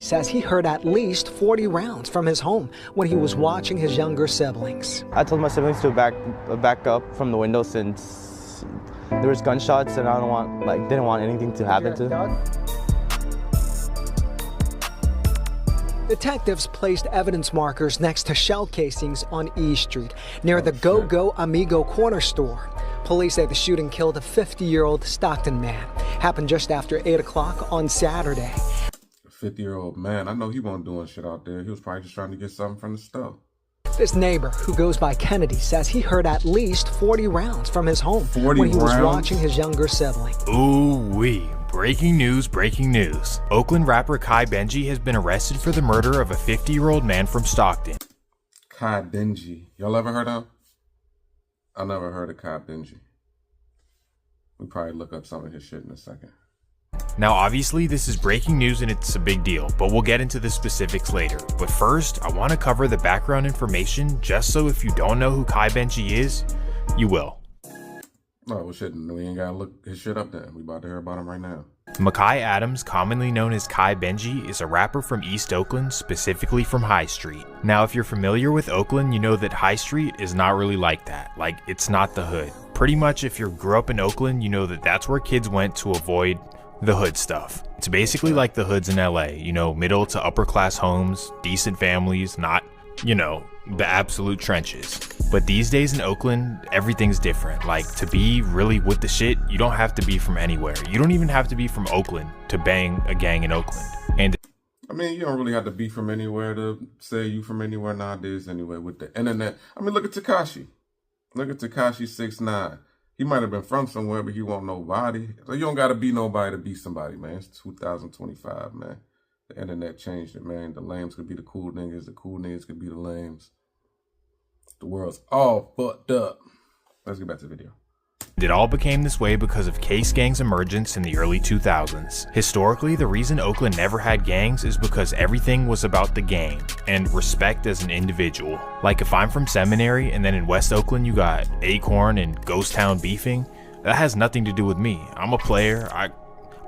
says he heard at least 40 rounds from his home when he was watching his younger siblings. I told my siblings to back up from the window since there was gunshots and I didn't want anything to happen to them. Detectives placed evidence markers next to shell casings on E Street near the Go Amigo corner store. Police say the shooting killed a 50-year-old Stockton man. Happened just after 8 o'clock on Saturday. 50-year-old man, I know he wasn't doing shit out there. He was probably just trying to get something from the store. This neighbor, who goes by Kennedy, says he heard at least 40 rounds from his home when he was watching his younger sibling. Ooh-wee. Breaking news, breaking news. Oakland rapper Kai Benji has been arrested for the murder of a 50-year-old man from Stockton. Kai Benji. Y'all ever heard of him? I never heard of Kai Benji. We probably look up some of his shit in a second. Now obviously this is breaking news and it's a big deal, but we'll get into the specifics later. But first, I want to cover the background information just so if you don't know who Kai Benji is, you will. Oh, well shit, we ain't gotta look his shit up then. We about to hear about him right now. Makai Adams, commonly known as Kai Benji, is a rapper from East Oakland, specifically from High Street. Now if you're familiar with Oakland, you know that High Street is not really like that. Like, it's not the hood. Pretty much if you grew up in Oakland, you know that that's where kids went to avoid the hood stuff. It's basically like the hoods in LA, you know, middle to upper class homes, decent families, not, you know, the absolute trenches. But these days in Oakland, everything's different. Like, to be really with the shit, you don't have to be from anywhere. You don't even have to be from Oakland to bang a gang in Oakland. And I mean, you don't really have to be from anywhere to say you from anywhere nowadays anyway with the internet. I mean, look at Tekashi. Look at Tekashi 6ix9ine. He might have been from somewhere, but he won't nobody. So you don't got to be nobody to be somebody, man. It's 2025, man. The internet changed it, man. The lames could be the cool niggas could be the lames. The world's all fucked up. Let's get back to the video. it all became this way because of case gangs' emergence in the early 2000s. Historically, the reason Oakland never had gangs is because everything was about the gang and respect as an individual. Like if I'm from Seminary and then in West Oakland you got Acorn and Ghost Town beefing, that has nothing to do with me. I'm a player.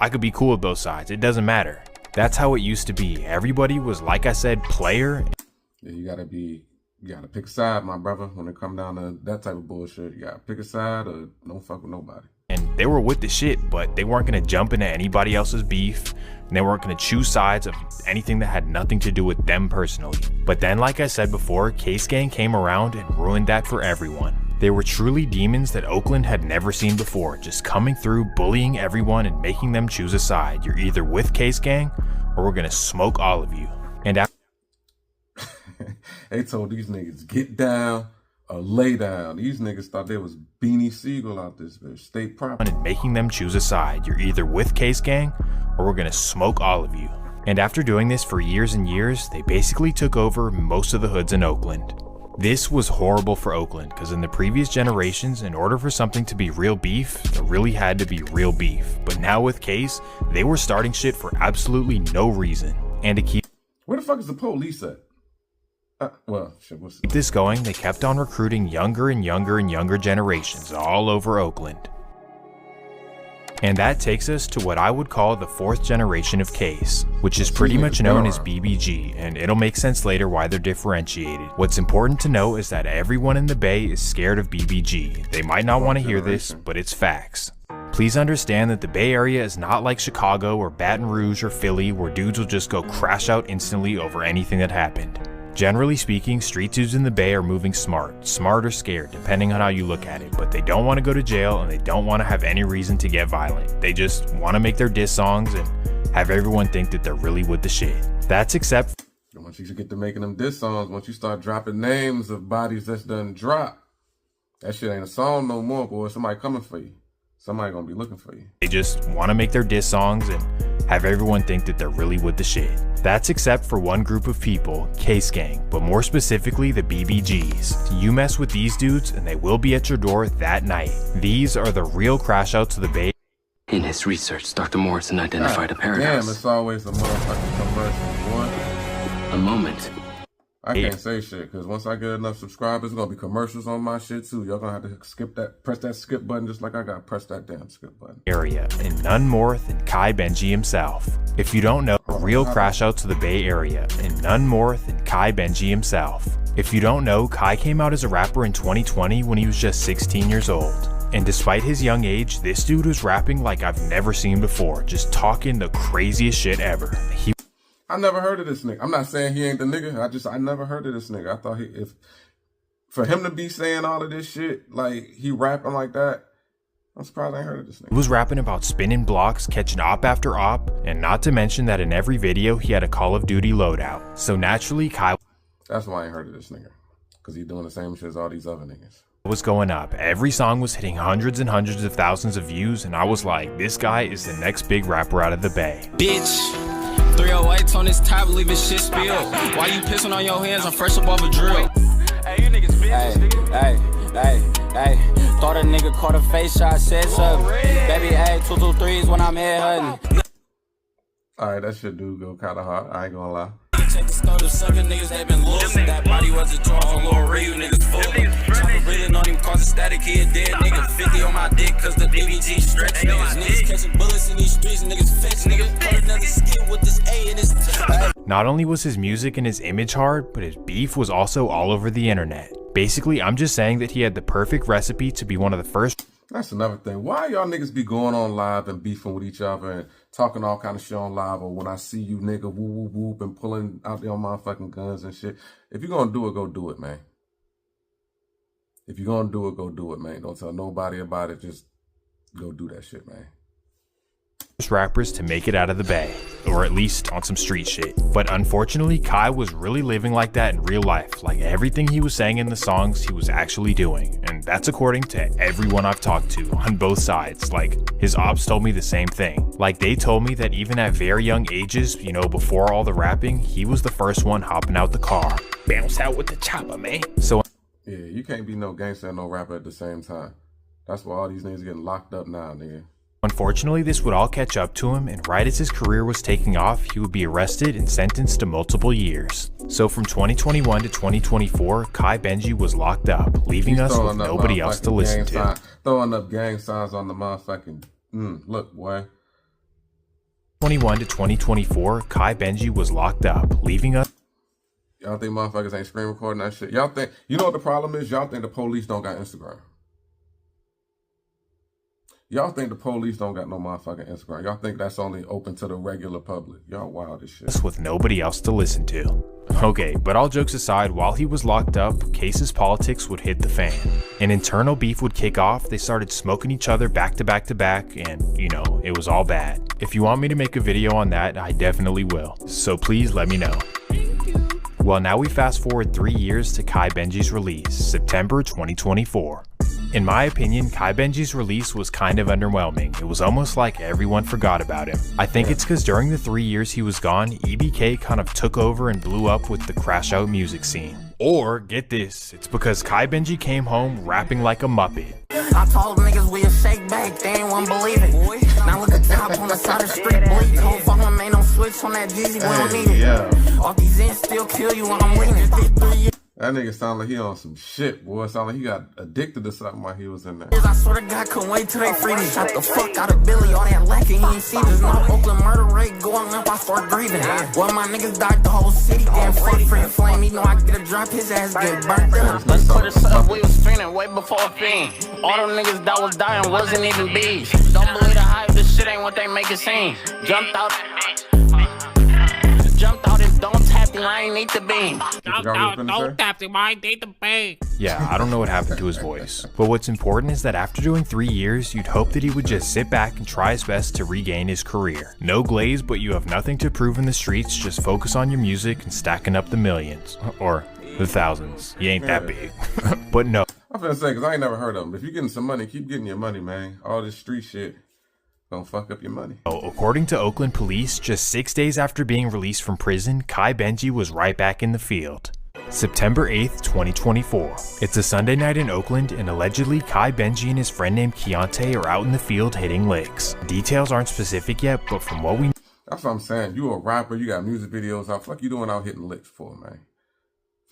I could be cool with both sides. It doesn't matter. That's how it used to be. Everybody was, like I said, player. Yeah, you gotta pick a side, my brother. When it come down to that type of bullshit, you gotta pick a side or don't fuck with nobody. And they were with the shit, but they weren't gonna jump into anybody else's beef, and they weren't gonna choose sides of anything that had nothing to do with them personally. But then, like I said before, Case Gang came around and ruined that for everyone. They were truly demons that Oakland had never seen before, just coming through, bullying everyone and making them choose a side. You're either with Case Gang, or we're gonna smoke all of you. And after they told these niggas get down or lay down. These niggas thought they was Beanie Siegel out this bitch. State property. and making them choose a side. You're either with Case Gang, or we're gonna smoke all of you. And after doing this for years and years, they basically took over most of the hoods in Oakland. This was horrible for Oakland, because in the previous generations, in order for something to be real beef, there really had to be real beef. But now with Case, they were starting shit for absolutely no reason. And to keep Where the fuck is the police at? Well, shit, we'll see. this going, they kept on recruiting younger and younger and younger generations all over Oakland. And that takes us to what I would call the fourth generation of Case, which is pretty much known as BBG, and it'll make sense later why they're differentiated. What's important to know is that everyone in the Bay is scared of BBG. They might not want to hear this, but it's facts. Please understand that the Bay Area is not like Chicago or Baton Rouge or Philly, where dudes will just go crash out instantly over anything that happened. Generally speaking, street dudes in the Bay are moving smart or scared, depending on how you look at it, but they don't want to go to jail and they don't want to have any reason to get violent. They just want to make their diss songs and have everyone think that they're really with the shit. That's except Once you get to making them diss songs, once you start dropping names of bodies that's done drop, that shit ain't a song no more, boy. Somebody coming for you. Somebody gonna be looking for you. they just want to make their diss songs and have everyone think that they're really with the shit. That's except for one group of people, Case Gang, but more specifically the BBGs. You mess with these dudes and they will be at your door that night. These are the real crash outs of the Bay. In his research, Dr. Morrison identified a paradox. Damn, it's always a motherfucking commercial, boy. A moment I can't say shit because once I get enough subscribers, it's gonna be commercials on my shit too. Y'all gonna have to press that skip button just like I got press that damn skip button. Area, and none more than Kai Benji himself. If you don't know, a real crash out to the Bay Area, and none more than Kai Benji himself. If you don't know, Kai came out as a rapper in 2020 when he was just 16 years old. And despite his young age, this dude was rapping like I've never seen before, just talking the craziest shit ever. I never heard of this nigga. I'm not saying he ain't the nigga. I never heard of this nigga. I thought for him to be saying all of this shit, like he rapping like that, I'm surprised I ain't heard of this nigga. He was rapping about spinning blocks, catching op after op, and not to mention that in every video he had a Call of Duty loadout. So naturally, Kai That's why I ain't heard of this nigga. Because he's doing the same shit as all these other niggas. Was going up. Every song was hitting hundreds and hundreds of thousands of views, and I was like, this guy is the next big rapper out of the Bay. Bitch, 308s on this top, leaving shit spilled. Why you pissing on your hands? I'm fresh above a drill. Hey, you niggas bitches, Hey, thought a nigga caught a face shot, said something. Baby, hey, 223s when I'm headhunting. Alright, that shit do go kinda hard. I ain't gonna lie. Check the start of sucking niggas, they been losing. That body was a draw on Lil Ray, you niggas fooling. Chopper really don't even cause a static, he a dead nigga. 50 on my dick, cause the BBG stretch niggas. Niggas catching bullets in these streets, niggas fetch niggas. Put another skill with this A in his Not only was his music and his image hard, but his beef was also all over the internet. Basically, I'm just saying that he had the perfect recipe to be one of the first. That's another thing. Why y'all niggas be going on live and beefing with each other and talking all kind of shit on live, or when I see you nigga whoop whoop whoop and pulling out their motherfucking guns and shit? If you're gonna do it, go do it, man. If you're gonna do it, go do it, man. Don't tell nobody about it. Just go do that shit, man. Rappers to make it out of the Bay, or at least on some street shit. But unfortunately, Kai was really living like that in real life. Like everything he was saying in the songs, he was actually doing. And that's according to everyone I've talked to on both sides. Like his ops told me the same thing. Like they told me that even at very young ages, you know, before all the rapping, he was the first one hopping out the car. Bounce out with the chopper, man. So yeah, you can't be no gangster and no rapper at the same time. That's why all these niggas getting locked up now, nigga. Unfortunately, this would all catch up to him, and right as his career was taking off, he would be arrested and sentenced to multiple years. So from 2021 to 2024, Kai Benji was locked up, leaving us with nobody else to listen to. Throwing up gang signs on the motherfucking, look, boy. 2021 to 2024, Kai Benji was locked up, leaving us. Y'all think motherfuckers ain't screen recording that shit? Y'all think, you know what the problem is? Y'all think the police don't got Instagram. Y'all think the police don't got no motherfucking Instagram. Y'all think that's only open to the regular public. Y'all wild as shit. With nobody else to listen to. Okay, but all jokes aside, while he was locked up, Case's politics would hit the fan. An internal beef would kick off, they started smoking each other back to back to back, and, you know, it was all bad. If you want me to make a video on that, I definitely will. So please let me know. Well, now we fast forward 3 years to Kai Benji's release, September 2024. In my opinion, Kai Benji's release was kind of underwhelming. It was almost like everyone forgot about him. I think it's because during the 3 years he was gone, EBK kind of took over and blew up with the crash out music scene. Or, get this, it's because Kai Benji came home rapping like a Muppet. I told niggas we a shake back, they ain't one believe it. Now look at top on the side of the street, bleed. Whole phone ain't no switch on that Jeezy, we don't need it. Yeah. All these ends still kill you when I'm leaning. That nigga sound like he on some shit, boy. Sound like he got addicted to something while he was in there. I swear to God, couldn't wait till they free me. Shot the fuck out of Billy, all that lacking, he ain't see. There's no Oakland murder rate going up, I start grieving. Well, my niggas died, the whole city damn fuck free flame. You know I get a drop, his ass get burnt up. Let's put it up, we was spinning way before a fiend. All them niggas that was dying wasn't even bees. Don't believe the hype, this shit ain't what they make it seem. Jumped out and don't tap him, I ain't need the beam. Don't tap him, I ain't need the beam. Yeah, I don't know what happened to his voice. But what's important is that after doing 3 years, you'd hope that he would just sit back and try his best to regain his career. No glaze, but you have nothing to prove in the streets, just focus on your music and stacking up the millions. Or the thousands. You ain't that big. But no. I'm finna say, because I ain't never heard of him. If you're getting some money, keep getting your money, man. All this street shit gonna fuck up your money. According to Oakland police, just 6 days after being released from prison, Kai Benji was right back in the field. September 8th, 2024. It's a Sunday night in Oakland, and allegedly Kai Benji and his friend named Keontae are out in the field hitting licks. Details aren't specific yet, but from what we know, that's what I'm saying. You a rapper, you got music videos. How the fuck you doing out hitting licks for, man?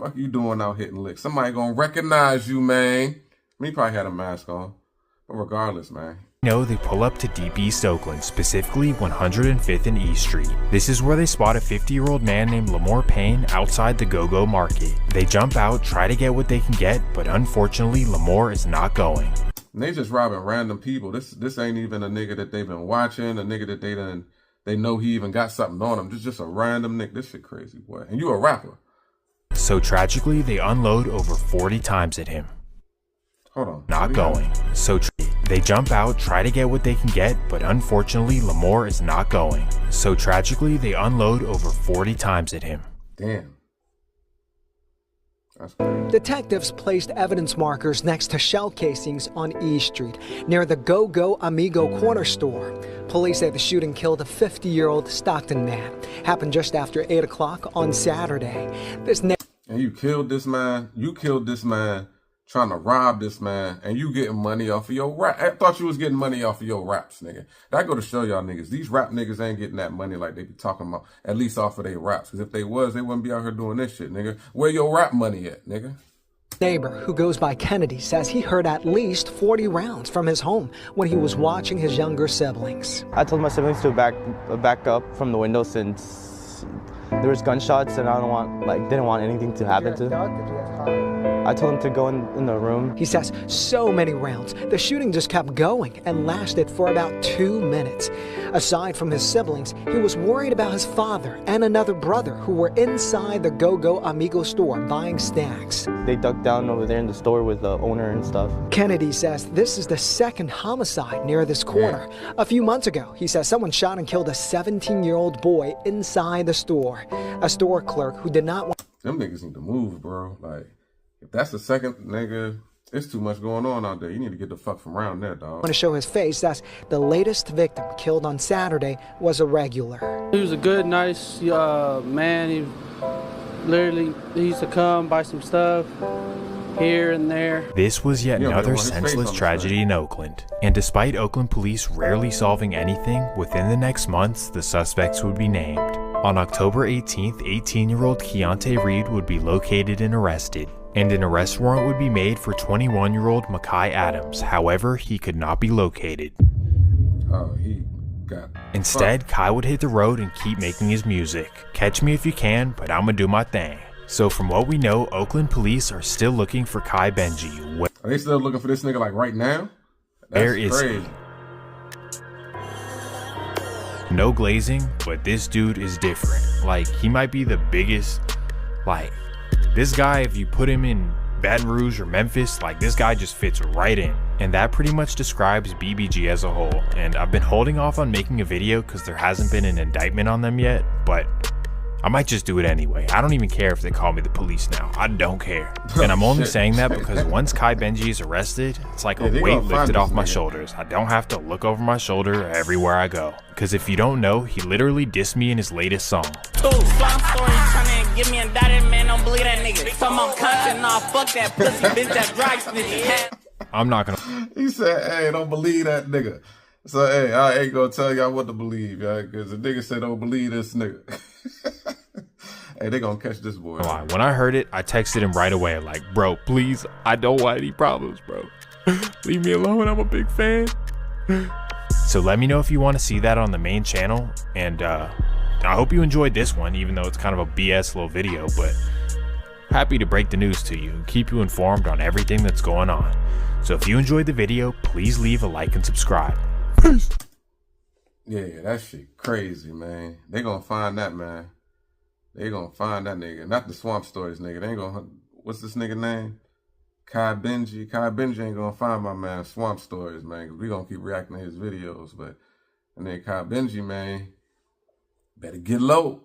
Fuck you doing out hitting licks? Somebody gonna recognize you, man. Me probably had a mask on. But regardless, man. No, they pull up to Deep East Oakland, specifically 105th and East Street. This is where they spot a 50-year-old man named Lamore Payne outside the Go-Go Market. They jump out, try to get what they can get, but unfortunately, Lamore is not going. And they just robbing random people. This ain't even a nigga that they've been watching, a nigga that they know he even got something on him. Just a random nigga. This shit crazy, boy. And you a rapper. So tragically, they unload over 40 times at him. Hold on. Not going. So they jump out, try to get what they can get, but unfortunately, Lamore is not going. So tragically, they unload over 40 times at him. Damn. Detectives placed evidence markers next to shell casings on E Street near the Go-Go Amigo corner store. Police say the shooting killed a 50-year-old Stockton man. Happened just after 8 o'clock on Saturday. And you killed this man. You killed this man trying to rob this man, and you getting money off of your rap. I thought you was getting money off of your raps, nigga. That go to show y'all niggas. These rap niggas ain't getting that money like they be talking about, at least off of their raps. Because if they was, they wouldn't be out here doing this shit, nigga. Where your rap money at, nigga? Neighbor who goes by Kennedy says he heard at least 40 rounds from his home when he was watching his younger siblings. I told my siblings to back up from the window since there was gunshots and didn't want anything to happen to them. I told him to go in the room. He says so many rounds. The shooting just kept going and lasted for about 2 minutes. Aside from his siblings, he was worried about his father and another brother who were inside the Go-Go Amigo store buying snacks. They ducked down over there in the store with the owner and stuff. Kennedy says this is the second homicide near this corner. A few months ago, he says someone shot and killed a 17-year-old boy inside the store. A store clerk who did not want... Them niggas need to move, bro. Like, if that's the second nigga, it's too much going on out there. You need to get the fuck from around there, dog. Want to show his face. That's the latest victim killed on Saturday was a regular. He was a good, nice man. He used to come buy some stuff here and there. This was yet another senseless tragedy in Oakland. And despite Oakland police rarely solving anything, within the next months, the suspects would be named. On October 18th, 18-year-old Keontae Reed would be located and arrested. And an arrest warrant would be made for 21-year-old Makai Adams. However, he could not be located. Oh, he got... Instead, Kai would hit the road and keep making his music. Catch me if you can, but I'ma do my thing. So from what we know, Oakland police are still looking for Kai Benji. Are they still looking for this nigga like right now? Where is crazy. He? No glazing, but this dude is different. Like, he might be the biggest, like... This guy, if you put him in Baton Rouge or Memphis, like this guy just fits right in. And that pretty much describes BBG as a whole. And I've been holding off on making a video because there hasn't been an indictment on them yet, but I might just do it anyway. I don't even care if they call me the police now. I don't care. And I'm only saying that because once Kai Benji is arrested, it's like a weight lifted off my shoulders. I don't have to look over my shoulder everywhere I go. Because if you don't know, he literally dissed me in his latest song. Give me indicted, man, don't believe that nigga. Some on content, nah, fuck that pussy, bitch, that dry snitch. I'm not gonna. He said, hey, don't believe that nigga. So, hey, I ain't gonna tell y'all what to believe, y'all, because the nigga said don't believe this nigga. Hey, they gonna catch this boy. When I heard it, I texted him right away, like, bro, please, I don't want any problems, bro. Leave me alone, I'm a big fan. So let me know if you want to see that on the main channel, and I hope you enjoyed this one, even though it's kind of a BS little video, but happy to break the news to you and keep you informed on everything that's going on. So if you enjoyed the video, please leave a like and subscribe. Peace. Yeah, that shit crazy, man. They gonna find that, man. They gonna find that nigga. Not the Swamp Stories nigga. They ain't gonna, what's this nigga name? Kai Benji. Kai Benji ain't gonna find my man Swamp Stories, man, because we gonna keep reacting to his videos. But, and then Kai Benji, man, better get low.